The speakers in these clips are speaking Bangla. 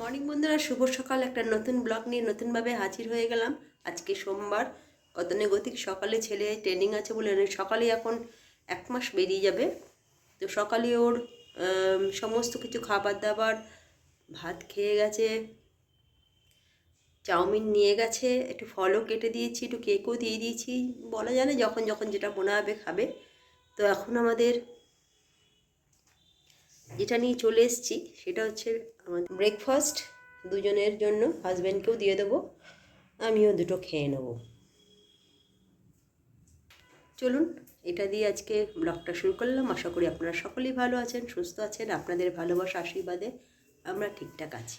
মর্নিং বন্ধুরা, শুভ সকাল। একটা নতুন ব্লগ নিয়ে নতুনভাবে হাজির হয়ে গেলাম। আজকে সোমবার, গতানুগতিক সকালে ছেলে ট্রেনিং আছে বলে সকালে এখন 1 মাস বেরিয়ে যাবে। তো সকালে ওর সমস্ত কিছু খাবার দাবার, ভাত খেয়ে গেছে, চাউমিন নিয়ে গেছে, একটু ফলও কেটে দিয়েছি, একটু কেকও দিয়ে দিয়েছি। বলা যায় না, যখন যখন যেটা মনে হবে খাবে। তো এখন আমাদের যেটা নিয়ে চলে এসেছি সেটা হচ্ছে আমাদের ব্রেকফাস্ট। দুজনের জন্য, হাজব্যান্ডকেও দিয়ে দেবো, আমিও দুটো খেয়ে নেব। চলুন, এটা দিয়ে আজকে ব্লগটা শুরু করলাম। আশা করি আপনারা সকলেই ভালো আছেন, সুস্থ আছেন। আপনাদের ভালোবাসা আশীর্বাদে আমরা ঠিকঠাক আছি।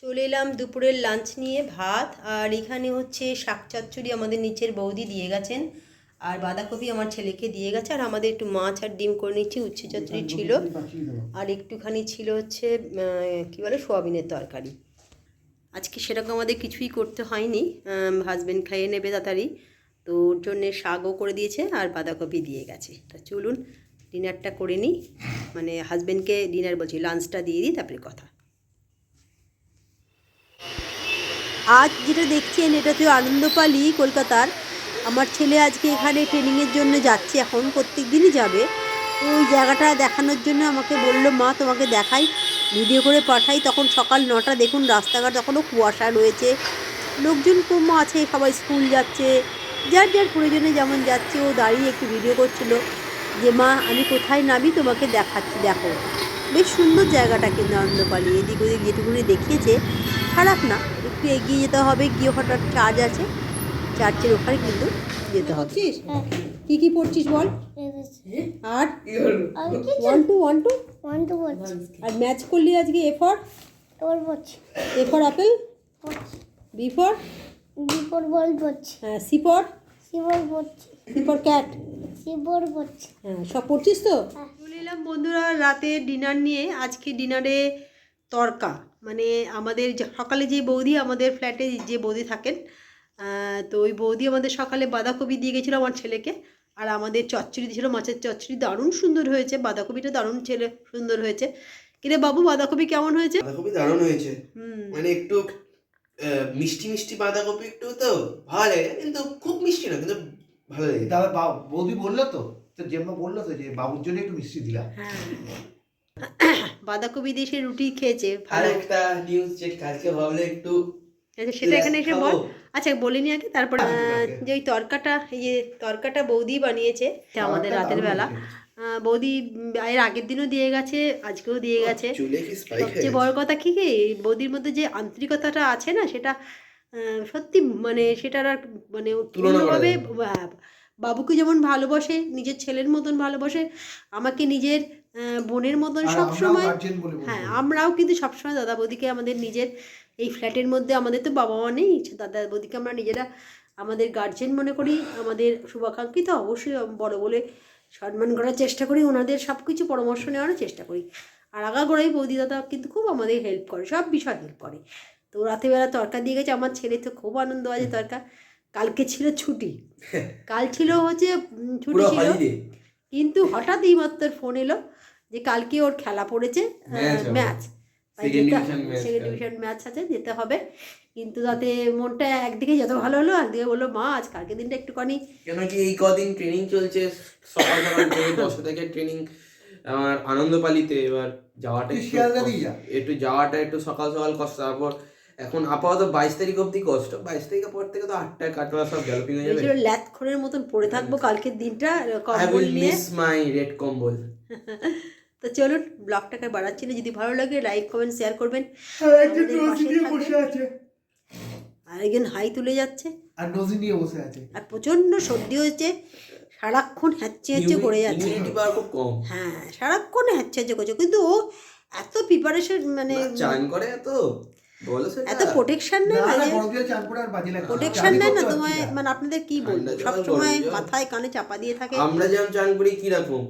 চলে এলাম দুপুরের লাঞ্চ নিয়ে। ভাত আর এখানে হচ্ছে শাক চচ্চড়ি আমাদের নিচের বৌদি দিয়ে গেছেন, আর বাঁধাকপি আমার ছেলেকে দিয়ে গেছে। আর আমাদের একটু মাছ আর ডিম করে নিচ্ছি। উচ্ছে চচ্চড়ি ছিল, আর একটুখানি ছিল হচ্ছে কী বলে, সোয়াবিনের তরকারি। আজকে সেরকম আমাদের কিছুই করতে হয়নি, হাজব্যান্ড খাইয়ে নেবে তাড়াতাড়ি। তো ওর জন্যে শাকও করে দিয়েছে আর বাঁধাকপি দিয়ে গেছে। তা চলুন ডিনারটা করে নিই, মানে হাজব্যান্ডকে ডিনার বলছি, লাঞ্চটা দিয়ে দিই, তারপরে কথা। আজ যেটা দেখছেন এটা তো আনন্দপালি কলকাতার। আমার ছেলে আজকে এখানে ট্রেনিংয়ের জন্য যাচ্ছে, এখন প্রত্যেক দিনই যাবে। তো ওই জায়গাটা দেখানোর জন্য আমাকে বললো, মা তোমাকে দেখাই, ভিডিও করে পাঠাই। তখন সকাল 9টা, দেখুন রাস্তাঘাট তখনও কুয়াশা রয়েছে, লোকজন কম আছে, সবাই স্কুল যাচ্ছে, যার যার প্রয়োজনে যেমন যাচ্ছে। ও দাঁড়িয়ে একটু ভিডিও করছিল যে মা আমি কোথায় নামি তোমাকে দেখাচ্ছি, দেখো। বেশ সুন্দর জায়গাটা কিন্তু আনন্দপালি, এদিক ওদিক যেটুকুনি দেখিয়েছে খারাপ না। একটু এগিয়ে যেতে হবে, গিয়ে হঠাৎ চার্চ আছে, চার্চের ওখানে কিন্তু যেতে হবে। কি কি পড়ছিস বল? আর 1 2 আর ম্যাচ করলি আজকে? A for apple, B for ball পড়ছি। হ্যাঁ, সি ফর ক্যাট। হ্যাঁ, সব পড়ছিস তো? চলে এলাম বন্ধুরা রাতের ডিনার নিয়ে। আজকে ডিনারে তরকা, মানে আমাদের সকালে যে বৌদি, আমাদের ফ্ল্যাটে যে বৌদি থাকেন, তো ওই বৌদি আমাদের সকালে বাঁধাকপি দিয়ে গেছিলো আমার ছেলেকে। আর আমাদের চচ্চড়ি দিয়েছিলো, মাছের চচ্চড়ি, দারুণ সুন্দর হয়েছে। বাঁধাকপিটা দারুণ সুন্দর হয়েছে। কিরে বাবু, বাঁধাকপি কেমন হয়েছে? বাঁধাকপি দারুণ হয়েছে। মানে একটু মিষ্টি মিষ্টি বাঁধাকপি, একটু তো ভালো লাগে, কিন্তু খুব মিষ্টি না, কিন্তু ভালো লাগে। তাহলে বৌদি বললো তো, জেম্মা বললো তো যে বাবুর জন্য একটু মিষ্টি দিলাম। বাঁধাকপি দিয়ে সে রুটি খেয়েছে। আর একটা নিউজ, যে কালকে ভাবলে একটু সেটা এখানে এসে বল। আচ্ছা বলিনি আগে, তারপরে যে ওই তরকাটা, এই যে তরকাটা বৌদি বানিয়েছে আমাদের রাতের বেলা। বৌদি এর আগের দিনও দিয়ে গেছে, আজকেও দিয়ে গেছে। সবচেয়ে বড় কথা কি, বৌদির মধ্যে যে আন্তরিকতাটা আছে না, সেটা সত্যি, মানে সেটার আর মানে অন্যভাবে। বাবুকে যেমন ভালোবাসে, নিজের ছেলের মতন ভালোবাসে, আমাকে নিজের বোনের মতন সবসময়। হ্যাঁ, আমরাও কিন্তু সবসময় দাদা বৌদিকে আমাদের নিজের, এই ফ্ল্যাটের মধ্যে আমাদের তো বাবা মা নেই, দাদা বৌদিকে আমরা নিজেরা আমাদের গার্জেন মনে করি, আমাদের শুভাকাঙ্ক্ষী। তো অবশ্যই বড় বলে সম্মান করার চেষ্টা করি, ওনাদের সব কিছু পরামর্শ নেওয়ার চেষ্টা করি। আর আগাগোড়াই বৌদি দাদা কিন্তু খুব আমাদের হেল্প করে, সব বিষয় হেল্প করে। তো রাতেরবেলা তরকা দিয়ে গেছে, আমার ছেলে তো খুব আনন্দ আছে। তরকা কালকে ছিল ছুটি, কাল ছিল হচ্ছে ছুটি ছিল, কিন্তু হঠাৎ এই মাত্র ফোন এলো যে কালকে ওর খেলা পড়েছে, ম্যাচ, সেকেন্ড ডিভিশন ম্যাচ আছে, যেতে হবে। কিন্তু তাতে মনটা একদিকে যত ভালো হলো, একদিকে বললো মা আজ কালকে দিনটা একটুখানি, কেন কি এই কদিন ট্রেনিং চলছে, সকাল সকাল 10 থেকে ট্রেনিং আমার আনন্দপালিতে। এবার যাওয়াটা একটু সকাল সকাল কষ্ট। তারপর এখন আপাতত 22 তারিখ অব্দি কষ্ট, 22 তারিখের পর থেকে তো 8টায় কাটলা সব গ্যালোপিং হয়ে যাবে। ল্যাথখড়ের মতন পড়ে থাকবো কালকের দিনটা, কম্বল নিয়ে। মিস মাই রেড কম্বল। তো চলুন, ব্লগটাকে বাড়াচ্ছি না, যদি ভালো লাগে লাইক কমেন্ট শেয়ার করবেন। আর একজন হাই তুলে যাচ্ছে, আর নজি নিয়ে বসে আছে, আর প্রচন্ড সর্দি হয়েছে, সারাক্ষণ হ্যাচ্ছে হ্যাচ্ছে করে যাচ্ছে। খুব কম। হ্যাঁ, সারাক্ষণ হ্যাচ্ছে হ্যাচ্ছে করছে, কিন্তু ও এত প্রিপারেশন, মানে চান করে এত প্রোটেকশন নেয় না, প্রোটেকশন নেয় না তোমায়, মানে আপনাদের কি বলবো, সবসময় মাথায় কানে চাপা দিয়ে থাকে। আমরা যেমন চান করি কিরকম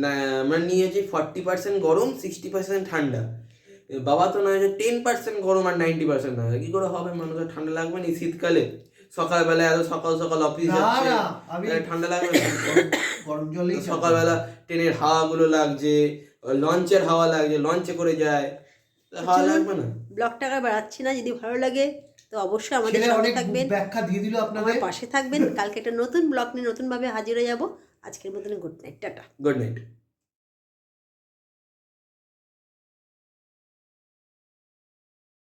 না, আমরা নিয়েছি 40% গরম, 60% ঠান্ডা। বাবা তো নয় যে 10% গরম আর 90% ঠান্ডা। কি করে হবে, মানুষের ঠান্ডা লাগবে না? শীতকালে সকালবেলা এত সকাল সকাল অফিস যাচ্ছে, ঠান্ডা লাগবে না? সকালবেলা ট্রেনের হাওয়াগুলো লাগছে, লঞ্চের হাওয়া লাগছে, লঞ্চে করে যায়, ভালো লাগবে না। ব্লগটাকে বাড়াচ্ছি না, যদি ভালো লাগে তো অবশ্যই আমাদের ছেলে সাথে অনেক থাকবেন, ব্যাখ্যা দিয়ে দিল আমার আপনাদের। পাশে থাকবেন। কালকে একটা নতুন ব্লগ নিয়ে নতুনভাবে হাজির হয়ে যাব। আজকের মতন good night, tata. Good night.